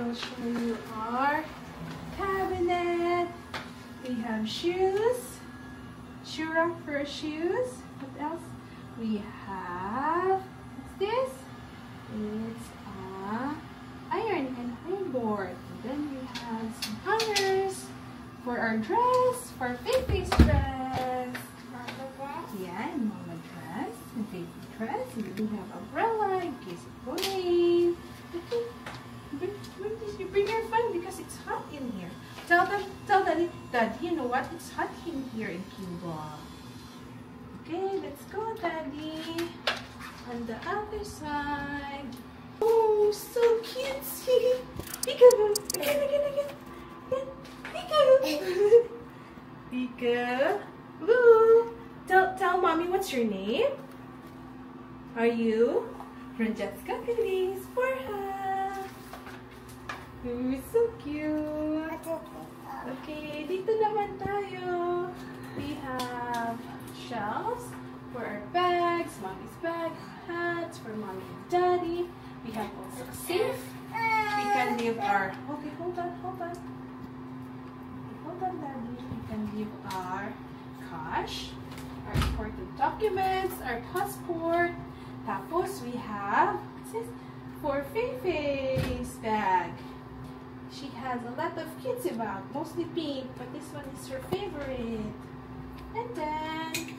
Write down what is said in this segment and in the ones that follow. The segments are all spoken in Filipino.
will show you our cabinet. We have shoes, shoe rack for shoes. What else? We have, what's this? It's iron and home board. And then we have some hangers for our dress, for Fifi's dress. Mama dress? Yeah, and Mama dress, and Fifi dress. And then we have umbrella in case of rain. Okay. Bring your fan because it's hot in here. Tell Daddy, Dad, you know what? It's hot in here in Cuba. Okay, let's go, Daddy. On the other side. Oh, so cutesy. Peekaboo. Again. Peekaboo. Peekaboo. Tell Mommy what's your name? Are you Francesca Feliz Borja? Oh, so cute. Okay, dito naman tayo. We have shelves for our bags, Mommy's bag, hats for Mommy and Daddy. We have also a safe. We can leave our, okay, hold on. Hold on, Daddy. We can leave our cash, our important documents, our passport. Tapos we have, what's this? For Fei's bag. She has a lot of cutesy bag, mostly pink, but this one is her favorite. And then,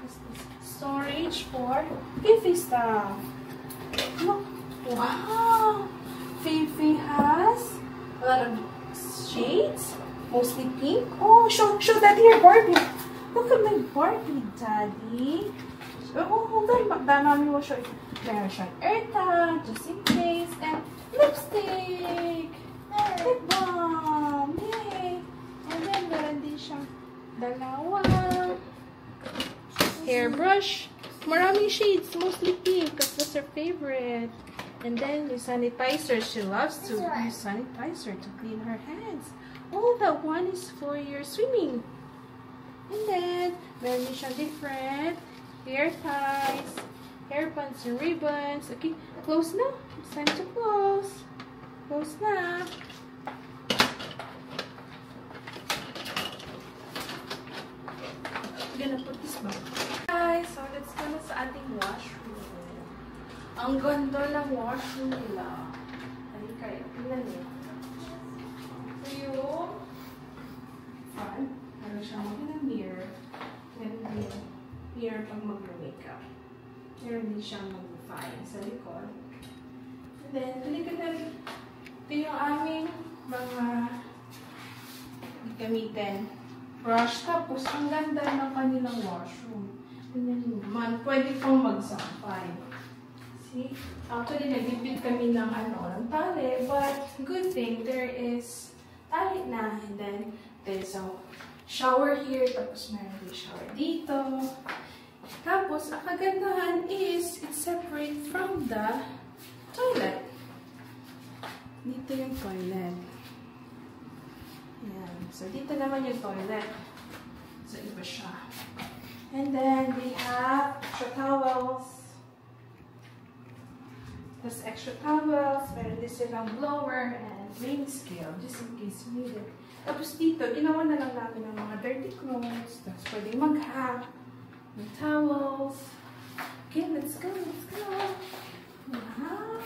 what's this? Storage for Fifi stuff. Look, wow! Fifi has a lot of shades, mostly pink. Oh, show Daddy your Barbie. Look at my Barbie, Daddy. Oh, hold on. Mommy will show you. Meron siyang airtag, just in case, and lipstick, lip balm, yay! And then meron din siyang dalawang hairbrush. Maraming shades, mostly pink, because that's her favorite. And then yung sanitizer, she loves to use sanitizer to clean her hands. Oh, that one is for your swimming. And then meron din siyang different hair ties, hair bands and ribbons. Okay, close na. It's time to close. Close na. I'm gonna put this back. Guys, so let's go na sa ating washroom. Ang ganda ng washroom nila. Halika kayo. Tingnan niyo. So yung front, meron siyang magandang mirror. Meron din mirror pag mag-makeup. Meron din siyang mag-fine sa likod. And then, halika na rin. Ito yung aming mga gamitin. Brush. Tapos, ang ganda ng kanilang washroom. And then, naman, pwede pong magsampay. See? Actually, nagipit kami ng ng tali. But, good thing, there is tali na. And then, there's a shower here. Tapos, meron din shower dito. Tapos, ang kagandahan is, it's separate from the toilet. Dito yung toilet. Ayan. So, dito naman yung toilet. So, iba siya. And then, we have extra towels. Tapos, extra towels. Meron din silang blower and weighing scale, just in case you need it. Tapos, dito, ginawa na lang namin ng mga dirty clothes. Tapos, pwedeng mag-hang. Yung towels. Okay, let's go. Wow.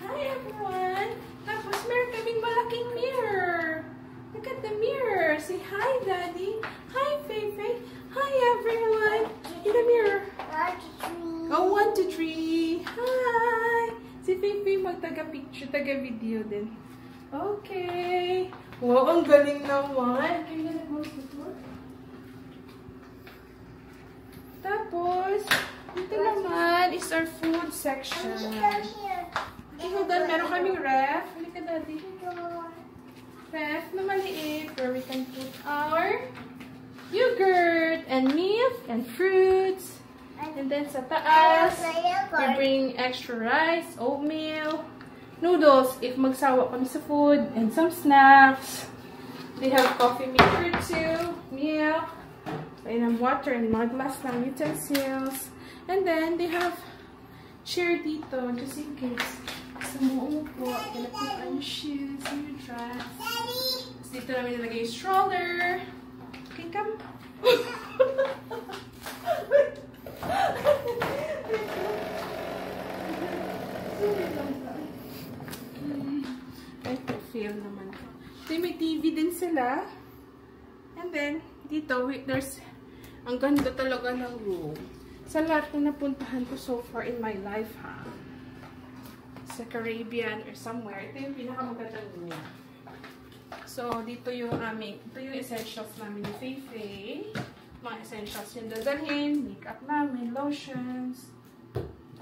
Hi, everyone. Tapos, meron kaming malaking mirror. Look at the mirror. Say hi, Daddy. Hi, Fei. Hi, everyone. In the mirror. 1, 2, 3. Oh, 1, 2, 3. Hi. Si Fei magtaga-picture, taga-video din. Okay. Wow, ang galing naman. Are you gonna close the door? Tapos, dito naman is our food section. Okay, hold on. Meron kaming ref. Halika, Daddy. Ref na maliit where we can put our yogurt and milk and fruits. And then sa taas, we bring extra rice, oatmeal, noodles if magsawa kami sa food, and some snacks. They have coffee maker too, milk, and water and mug glass ng utensils. And then they have chair dito just in case gusto mo po. Gonna put on your shoes and your dress. Tapos dito namin nilagay yung stroller. Okay, come. Ito, feel naman. Ito may TV din sila. And then, dito, there's, ang ganda talaga ng room. Sa lahat na napuntahan ko so far in my life, ha? Sa Caribbean or somewhere, ito yung pinakamagandang room. So, dito yung ito yung essentials namin ni Feifei. Mga essentials yung dadalhin, makeup namin, lotions,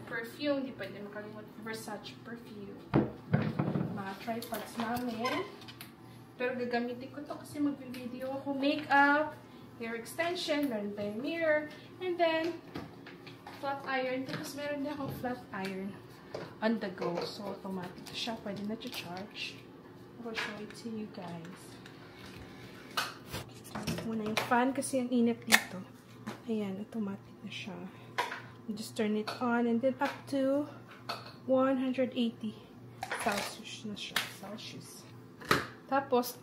perfume, di pwede makalimutan, Versace perfume. Mga tripods namin. Pero gagamitin ko to kasi mag-video ako. Makeup, hair extension, meron tayong mirror, and then, flat iron. Tapos meron din akong flat iron on the go. So, automatic siya. Pwede na charge. I will show it to you guys. Muna yung fan kasi ang init dito. Ayan, automatic na siya. You just turn it on and then up to 180 Celsius na siya. Celsius. Tapos,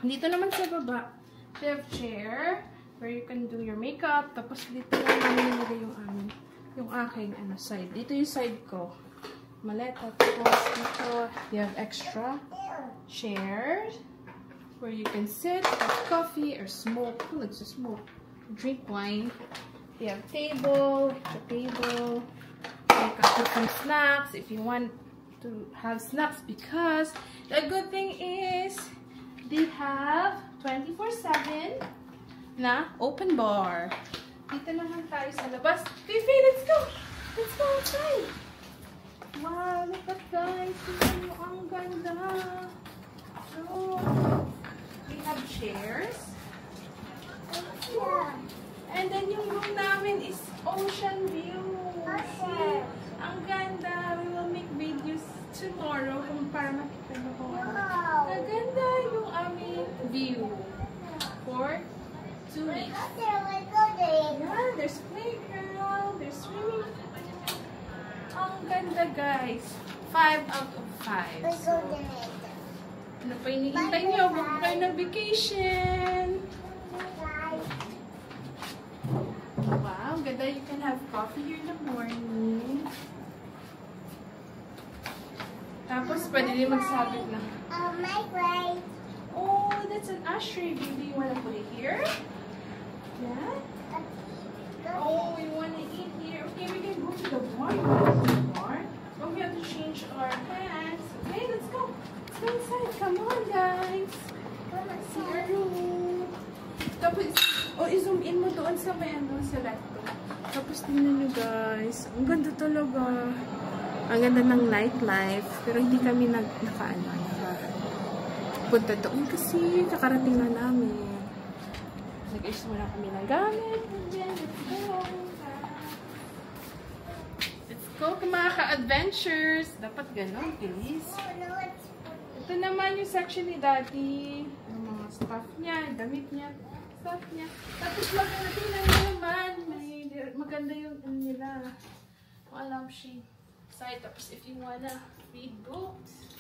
dito naman sa baba, we have chair where you can do your makeup. Tapos dito naman nilagay yung aking side. Dito yung side ko. Maleta. Tapos dito, you have extra chairs where you can sit, have coffee, or smoke. Who likes to smoke? Drink wine. You have table, you can put some snacks if you want to have snacks, because the good thing is they have 24/7 na open bar. Dito naman tayo sa labas. Feifei, let's go! Let's go outside! Wow, look at guys. Tingnan nyo, ang ganda. So, we have chairs. And then yung room namin is ocean view. See? Ang ganda. We will make videos tomorrow para makita nyo kung ang ganda yung aming view for 2 weeks. Yeah, there's playground, there's swimming. Ang ganda guys. 5 out of 5. So, ano pa iniintay nyo? Bago kayo ng vacation. Wow, ganda. You can have coffee here in the morning. Tapos, pwede din magsabit na. Oh, that's an ashtray. Do you want to put it here? Yeah? Oh, we want to eat here. Okay, we can go to the bar. You want to go to the bar? But we have to change our pants. Okay, let's go. Let's go inside. Come on, guys. See our room. Tapos, i-zoom in mo doon sa may sa laptop. Tapos, tingnan nyo, guys. Ang ganda talaga. Ang ganda ng nightlife. Pero hindi kami punta doon kasi kakarating na namin. Nag-ayos muna kami ng gamit. And then, let's go. Let's go ka mga ka-adventures. Dapat gano'n, please. Ito naman yung section ni Daddy. Yung mga stuff niya, damit niya, stuff niya. Tapos maganda naman. Maganda yung nila. Yung lampshade side. Tapos if you wanna read books,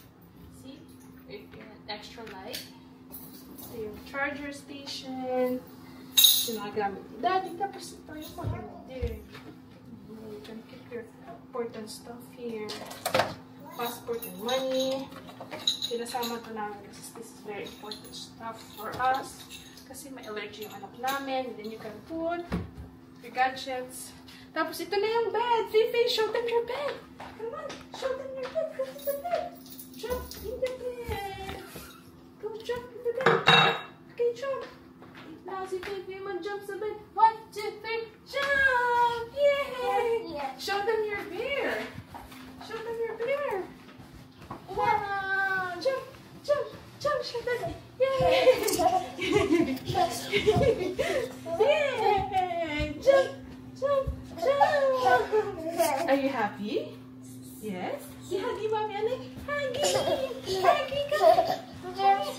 see? If you want extra light. So yung charger station. Yung mga gamit ni Daddy. Tapos ito yung mga there. You can keep your important stuff here. Passport and money. Sinasama ito namin kasi this is very important stuff for us. Kasi may allergy yung anak namin. And then you can put your gadgets. Tapos ito na yung bed. Feifei, show them your bed. Come on. Show them your bed. Go to the bed. Jump in the bed. Go jump in the bed. Okay, jump. Now si Feifei mag-jump sa bed. 1, 2, 3, jump! Yay! Show them your bear. Show them your bear. Wow! Jump! Jump! Jump! Show them. Yay! Yay! Jump! Jump! Jump! Are you happy? Yes? Si Huggy, Mommy, Alay. Huggy! Huggy, come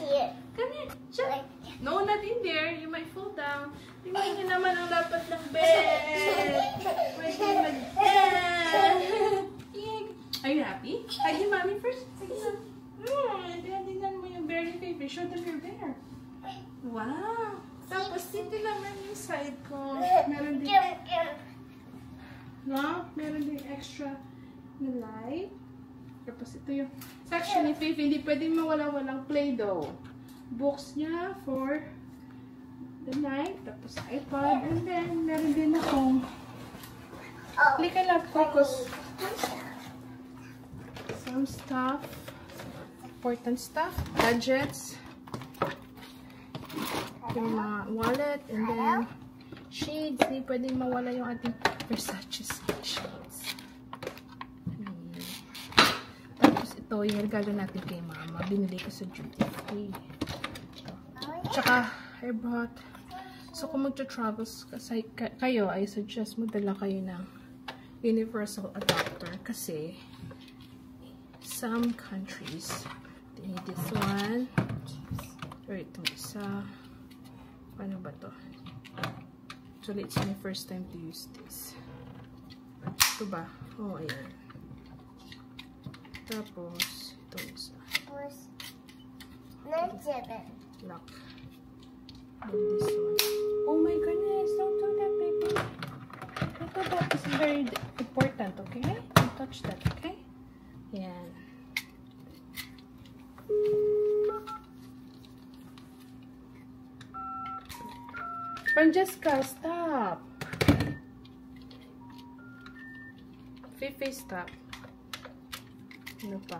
here. Come here. Jump! No, not in there. You might fall down. Tingnan niyo naman ang lapat ng bed. Pwede mag-dance. Are you happy? Hug your mommy first. Tingnan mo yung bear ni Faith. Show them your bear. Wow. Tapos dito naman yung side ko. Meron din. No? Meron din extra na light. Tapos ito yung section ni Faith. Hindi pwedeng mawala-walang Play-Doh. Books niya for the night. Tapos iPad. And then, meron din akong click and love focus. Some stuff. Important stuff. Gadgets. Yung mga wallet. And then, shades. Hindi pwedeng mawala yung ating Versace shades. Tapos ito, yung regalo natin kay mama. Binili ko sa duty free. Tsaka, I brought. So, kung magta-travel kayo, I suggest mo dala kayo ng universal adapter. Kasi, some countries, they need this one. Or itong isa. Paano ba to? Actually, it's my first time to use this. Ito ba? Oh, ayan. Tapos, itong isa. Lock. And this one. Oh my goodness! Don't do that, baby. Don't do that. This is very important, okay? Don't touch that, okay? Ayan. Francesca, stop! Fifi, stop. Ano pa?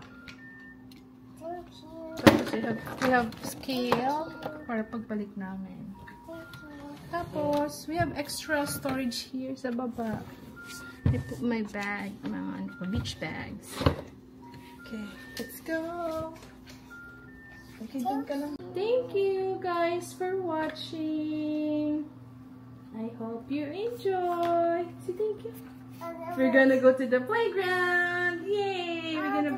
Thank you. Tapos we have scale para pagbalik namin. Tapos, we have extra storage here sa baba. I put my bag, mga beach bags. Okay, let's go! Okay, dun ka lang. Thank you guys for watching. I hope you enjoy. Say thank you. We're gonna go to the playground. Yay! We're gonna